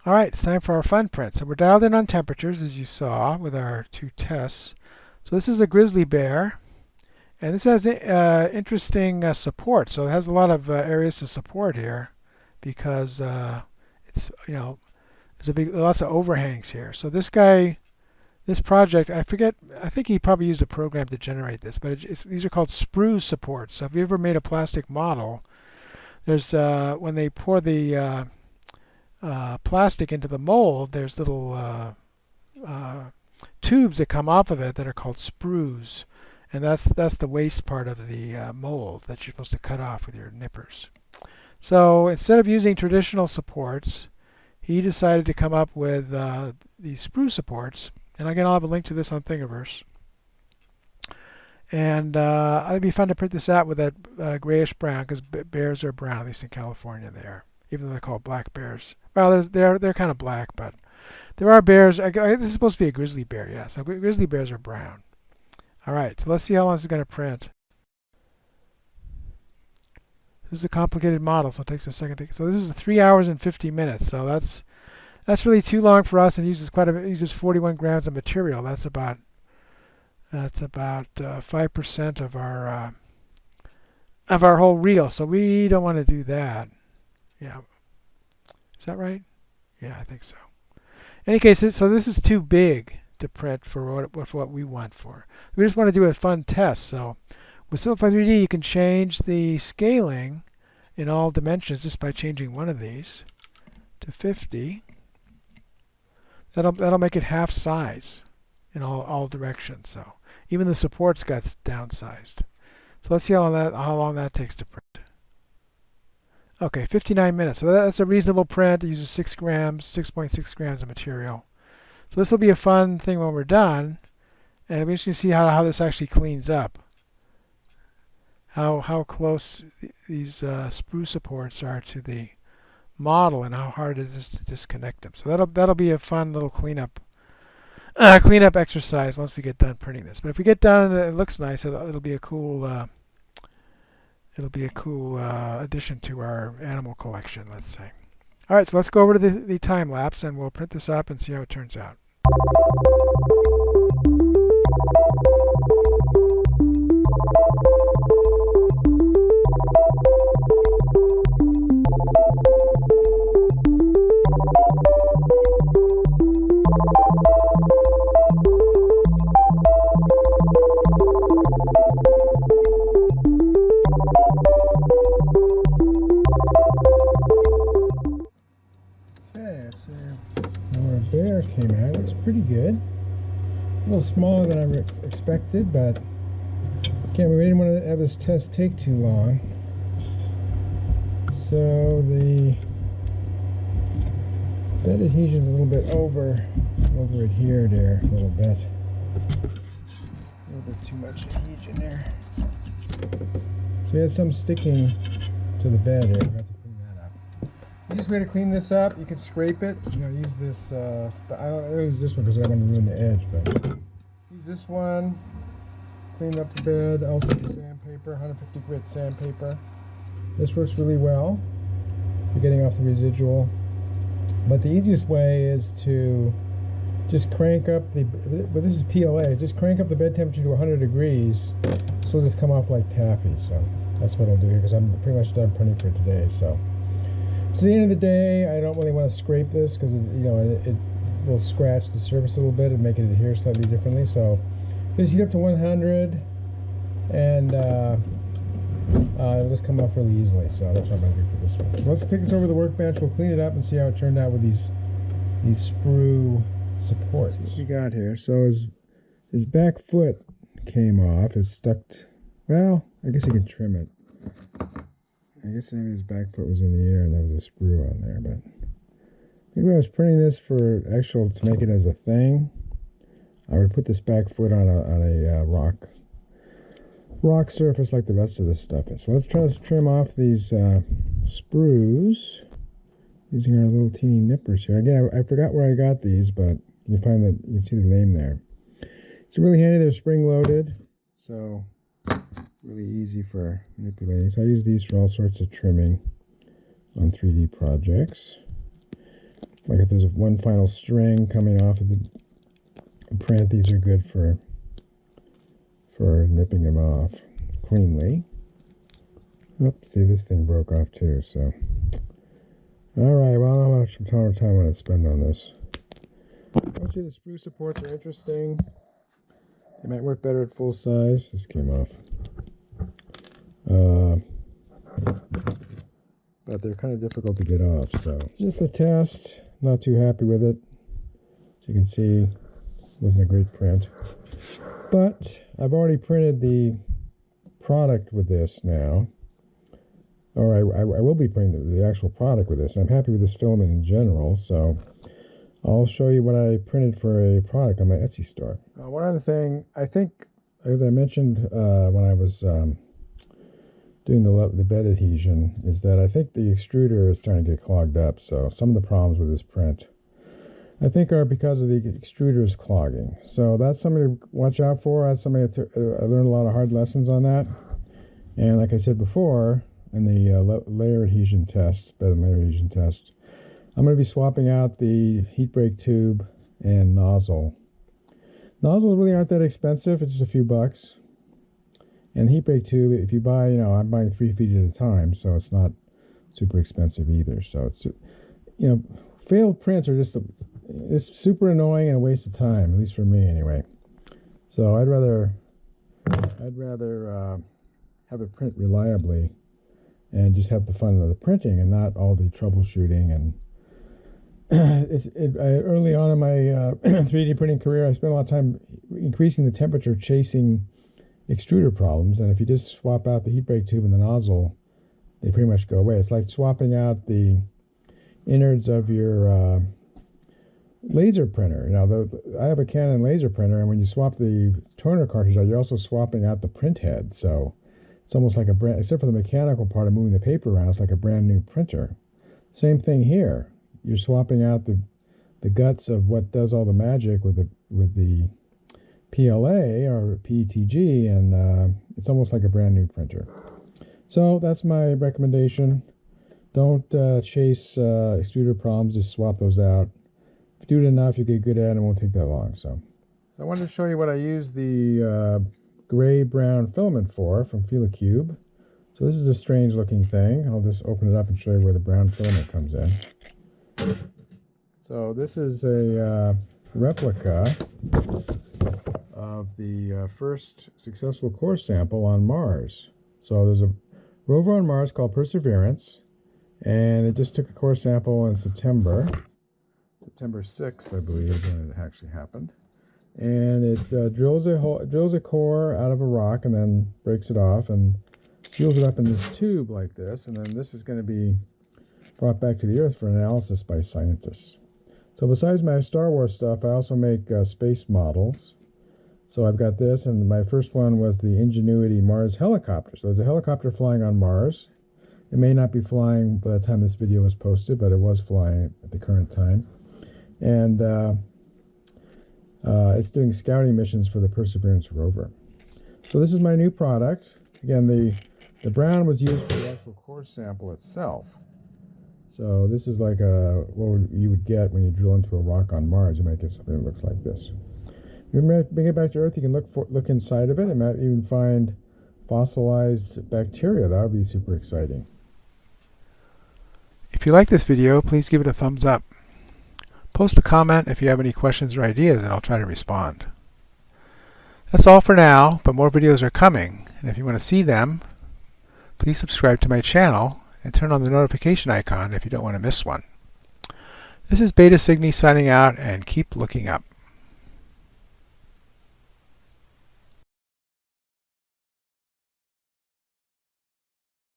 All right, it's time for our fun print. So we're dialed in on temperatures, as you saw, with our two tests. So this is a Grizzly Bear, and this has interesting support. So it has a lot of areas to support here, because it's there's lots of overhangs here. So this project, I think he probably used a program to generate this, but these are called Sprue Supports. So if you ever made a plastic model, there's when they pour the plastic into the mold, there's little tubes that come off of it that are called sprues, and that's the waste part of the mold that you're supposed to cut off with your nippers. So instead of using traditional supports, he decided to come up with these Sprue Supports, and again I'll have a link to this on Thingiverse. And it'd be fun to print this out with that grayish-brown, because bears are brown, at least in California they are, even though they're called black bears. Well, they're kind of black, but there are bears. This is supposed to be a grizzly bear, yeah. So grizzly bears are brown. All right, so let's see how long this is going to print. This is a complicated model, so it takes a second. So this is 3 hours and 50 minutes. So that's really too long for us, and uses uses 41 grams of material. That's about 5% of our whole reel. So we don't want to do that. Yeah. Is that right? Yeah, I think so. In any case, so this is too big to print for what we want for. We just want to do a fun test. So with Simplify 3D, you can change the scaling in all dimensions just by changing one of these to 50. That'll make it half size in all directions. So even the supports got downsized. So let's see how long that takes to print. Okay, 59 minutes. So that's a reasonable print. It uses 6.6 grams of material. So this will be a fun thing when we're done, and we're just going to see how this actually cleans up. How close these Sprue Supports are to the model, and how hard it is to disconnect them. So that'll be a fun little cleanup exercise once we get done printing this. But if we get done and it looks nice, it'll be a cool addition to our animal collection, let's say. All right, so let's go over to the time lapse, and we'll print this up and see how it turns out. Our bear came out. It looks pretty good. A little smaller than I expected, but again, we didn't want to have this test take too long. So the bed adhesion is a little bit over adhered there, a little bit. A little bit too much adhesion there. So we had some sticking to the bed here. The easiest way to clean this up, you can scrape it. Use this. I don't use this one because I don't want to ruin the edge. But use this one. Clean up the bed. Also use sandpaper, 150 grit sandpaper. This works really well for getting off the residual. But the easiest way is to just crank up but this is PLA. Just crank up the bed temperature to 100 degrees. So it'll just come off like taffy. So that's what I'll do here, because I'm pretty much done printing for today. So at the end of the day, I don't really want to scrape this because it will scratch the surface a little bit and make it adhere slightly differently. So just heat up to 100, and it'll just come off really easily. So that's what I'm going to do for this one. So let's take this over to the workbench. We'll clean it up and see how it turned out with these Sprue Supports. Let's see what we got here. So his back foot came off. It's stuck. Well, I guess you can trim it. I guess maybe his back foot was in the air and there was a sprue on there, but I think when I was printing this to make it as a thing, I would put this back foot on a rock surface like the rest of this stuff is. So let's try to trim off these sprues using our little teeny nippers here. Again, I forgot where I got these, but you can see the name there. It's really handy. They're spring loaded, so really easy for manipulating. So I use these for all sorts of trimming on 3D projects. I Like if there's one final string coming off of the print, these are good for nipping them off cleanly. Oops, see, this thing broke off too, so. Alright, well, I don't know how much time I want to spend on this. Actually, the Sprue Supports are interesting. They might work better at full size. This came off. But they're kind of difficult to get off, so. Just a test. Not too happy with it. As you can see, it wasn't a great print. But I've already printed the product with this now. Or I will be printing the actual product with this. I'm happy with this filament in general, so I'll show you what I printed for a product on my Etsy store. One other thing, I think, as I mentioned when I was doing the bed adhesion, is that I think the extruder is starting to get clogged up. So some of the problems with this print, I think, are because of the extruders clogging. So that's something to watch out for. That's something I learned a lot of hard lessons on that. And like I said before, in the layer adhesion test, bed and layer adhesion test, I'm going to be swapping out the heat break tube and nozzle. Nozzles really aren't that expensive. It's just a few bucks. And the heat break tube, if you buy, I'm buying 3 feet at a time, so it's not super expensive either. So it's, failed prints are just it's super annoying and a waste of time, at least for me anyway. So I'd rather have it print reliably and just have the fun of the printing and not all the troubleshooting. And early on in my 3D printing career, I spent a lot of time increasing the temperature chasing extruder problems. And if you just swap out the heat break tube and the nozzle, they pretty much go away. It's like swapping out the innards of your laser printer. I have a Canon laser printer, and when you swap the toner cartridge out, you're also swapping out the print head. So it's almost like except for the mechanical part of moving the paper around, it's like a brand new printer. Same thing here. You're swapping out the guts of what does all the magic with the PLA or PETG, and it's almost like a brand new printer. So that's my recommendation. Don't chase extruder problems, just swap those out. If you do it enough, you get good at it, and it won't take that long. So I wanted to show you what I use the gray-brown filament from FilaCube. So this is a strange looking thing. I'll just open it up and show you where the brown filament comes in. So this is a replica of the first successful core sample on Mars. So there's a rover on Mars called Perseverance, and it just took a core sample in September 6th, I believe, when it actually happened. And it drills a core out of a rock and then breaks it off and seals it up in this tube like this. And then this is going to be brought back to the Earth for analysis by scientists. So besides my Star Wars stuff, I also make space models. So I've got this, and my first one was the Ingenuity Mars helicopter. So there's a helicopter flying on Mars. It may not be flying by the time this video was posted, but it was flying at the current time. And it's doing scouting missions for the Perseverance rover. So this is my new product. Again, the brown was used for the actual core sample itself. So this is like what you would get when you drill into a rock on Mars. You might get something that looks like this. When you bring it back to Earth, you can look inside of it. You might even find fossilized bacteria. That would be super exciting. If you like this video, please give it a thumbs up. Post a comment if you have any questions or ideas, and I'll try to respond. That's all for now, but more videos are coming, and if you want to see them, please subscribe to my channel and turn on the notification icon if you don't want to miss one. This is Beta Cygni signing out, and keep looking up.